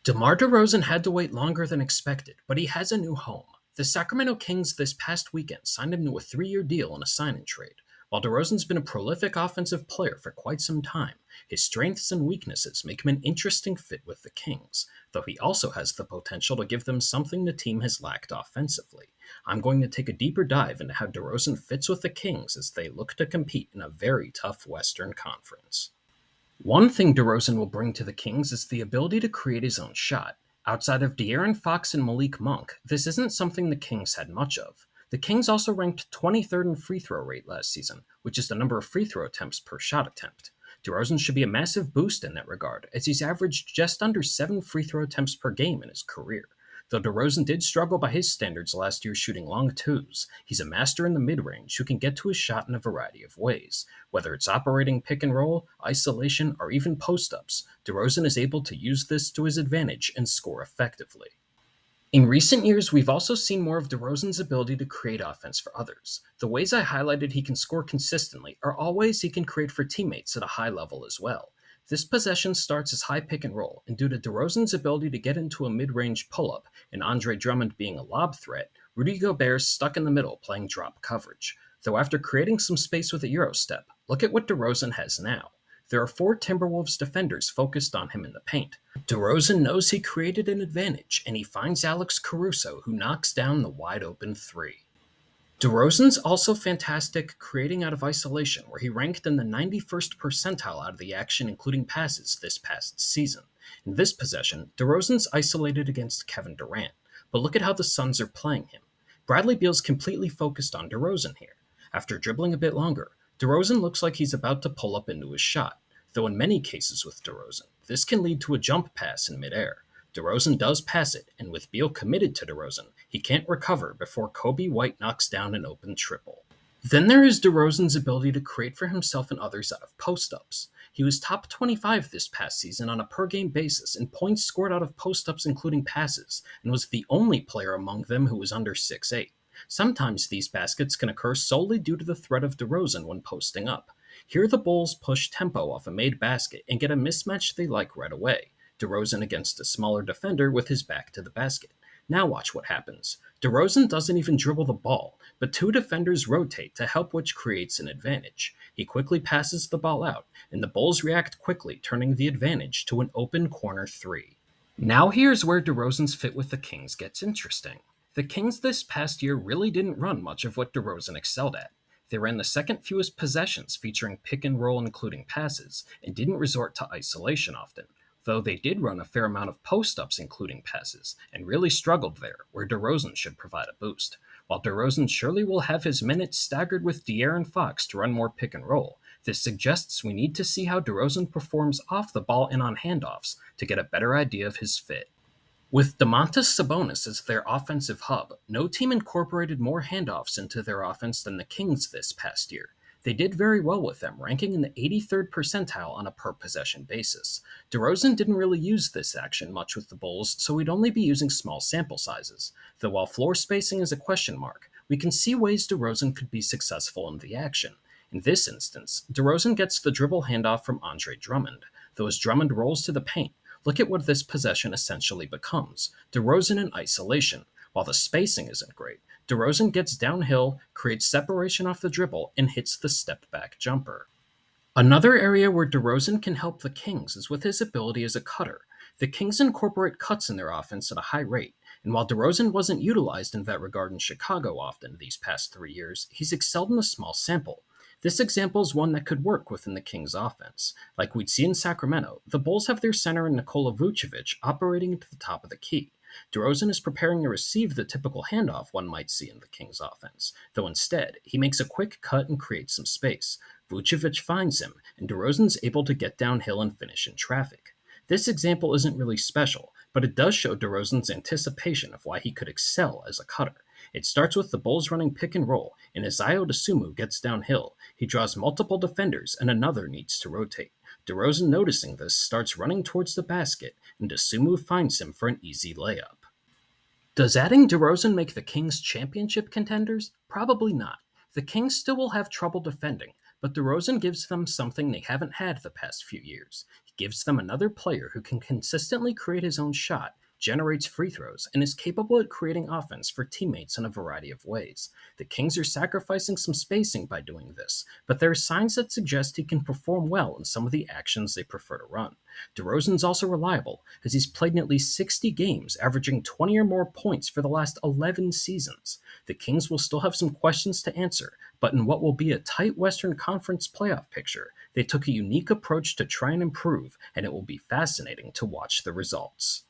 DeMar DeRozan had to wait longer than expected, but he has a new home. The Sacramento Kings this past weekend signed him to a 3-year deal in a sign-and trade. While DeRozan's been a prolific offensive player for quite some time, his strengths and weaknesses make him an interesting fit with the Kings, though he also has the potential to give them something the team has lacked offensively. I'm going to take a deeper dive into how DeRozan fits with the Kings as they look to compete in a very tough Western Conference. One thing DeRozan will bring to the Kings is the ability to create his own shot. Outside of De'Aaron Fox and Malik Monk, this isn't something the Kings had much of. The Kings also ranked 23rd in free throw rate last season, which is the number of free throw attempts per shot attempt. DeRozan should be a massive boost in that regard, as he's averaged just under 7 free throw attempts per game in his career. Though DeRozan did struggle by his standards last year shooting long twos, he's a master in the mid-range who can get to his shot in a variety of ways. Whether it's operating pick and roll, isolation, or even post-ups, DeRozan is able to use this to his advantage and score effectively. In recent years, we've also seen more of DeRozan's ability to create offense for others. The ways I highlighted he can score consistently are all ways he can create for teammates at a high level as well. This possession starts as high pick and roll, and due to DeRozan's ability to get into a mid-range pull-up and Andre Drummond being a lob threat, Rudy Gobert's stuck in the middle playing drop coverage. Though after creating some space with a Euro step, look at what DeRozan has now. There are 4 Timberwolves defenders focused on him in the paint. DeRozan knows he created an advantage, and he finds Alex Caruso, who knocks down the wide-open three. DeRozan's also fantastic creating out of isolation, where he ranked in the 91st percentile out of the action, including passes, this past season. In this possession, DeRozan's isolated against Kevin Durant, but look at how the Suns are playing him. Bradley Beal's completely focused on DeRozan here. After dribbling a bit longer, DeRozan looks like he's about to pull up into his shot, though in many cases with DeRozan, this can lead to a jump pass in midair. DeRozan does pass it, and with Beal committed to DeRozan, he can't recover before Kobe White knocks down an open triple. Then there is DeRozan's ability to create for himself and others out of post-ups. He was top 25 this past season on a per-game basis in points scored out of post-ups including passes, and was the only player among them who was under 6'8". Sometimes these baskets can occur solely due to the threat of DeRozan when posting up. Here the Bulls push tempo off a made basket and get a mismatch they like right away. DeRozan against a smaller defender with his back to the basket. Now watch what happens. DeRozan doesn't even dribble the ball, but 2 defenders rotate to help, which creates an advantage. He quickly passes the ball out, and the Bulls react quickly, turning the advantage to an open corner 3. Now here's where DeRozan's fit with the Kings gets interesting. The Kings this past year really didn't run much of what DeRozan excelled at. They ran the second fewest possessions featuring pick and roll including passes, and didn't resort to isolation often, though they did run a fair amount of post-ups including passes, and really struggled there, where DeRozan should provide a boost. While DeRozan surely will have his minutes staggered with De'Aaron Fox to run more pick and roll, this suggests we need to see how DeRozan performs off the ball and on handoffs to get a better idea of his fit. With Domantas Sabonis as their offensive hub, no team incorporated more handoffs into their offense than the Kings this past year. They did very well with them, ranking in the 83rd percentile on a per-possession basis. DeRozan didn't really use this action much with the Bulls, so we'd only be using small sample sizes. Though while floor spacing is a question mark, we can see ways DeRozan could be successful in the action. In this instance, DeRozan gets the dribble handoff from Andre Drummond, though as Drummond rolls to the paint, look at what this possession essentially becomes. DeRozan in isolation. While the spacing isn't great, DeRozan gets downhill, creates separation off the dribble, and hits the step-back jumper. Another area where DeRozan can help the Kings is with his ability as a cutter. The Kings incorporate cuts in their offense at a high rate, and while DeRozan wasn't utilized in that regard in Chicago often these past 3 years, he's excelled in a small sample. This example is one that could work within the Kings' offense. Like we'd see in Sacramento, the Bulls have their center in Nikola Vucevic operating into the top of the key. DeRozan is preparing to receive the typical handoff one might see in the Kings' offense, though instead, he makes a quick cut and creates some space. Vucevic finds him, and DeRozan's able to get downhill and finish in traffic. This example isn't really special, but it does show DeRozan's anticipation of why he could excel as a cutter. It starts with the Bulls running pick and roll, and as Ayo Dosunmu gets downhill, he draws multiple defenders and another needs to rotate. DeRozan, noticing this, starts running towards the basket, and Dosunmu finds him for an easy layup. Does adding DeRozan make the Kings championship contenders? Probably not. The Kings still will have trouble defending, But DeRozan gives them something they haven't had the past few years. He gives them another player who can consistently create his own shot, generates free throws, and is capable at creating offense for teammates in a variety of ways. The Kings are sacrificing some spacing by doing this, but there are signs that suggest he can perform well in some of the actions they prefer to run. DeRozan's also reliable, as he's played in at least 60 games, averaging 20 or more points for the last 11 seasons. The Kings will still have some questions to answer, but in what will be a tight Western Conference playoff picture, they took a unique approach to try and improve, and it will be fascinating to watch the results.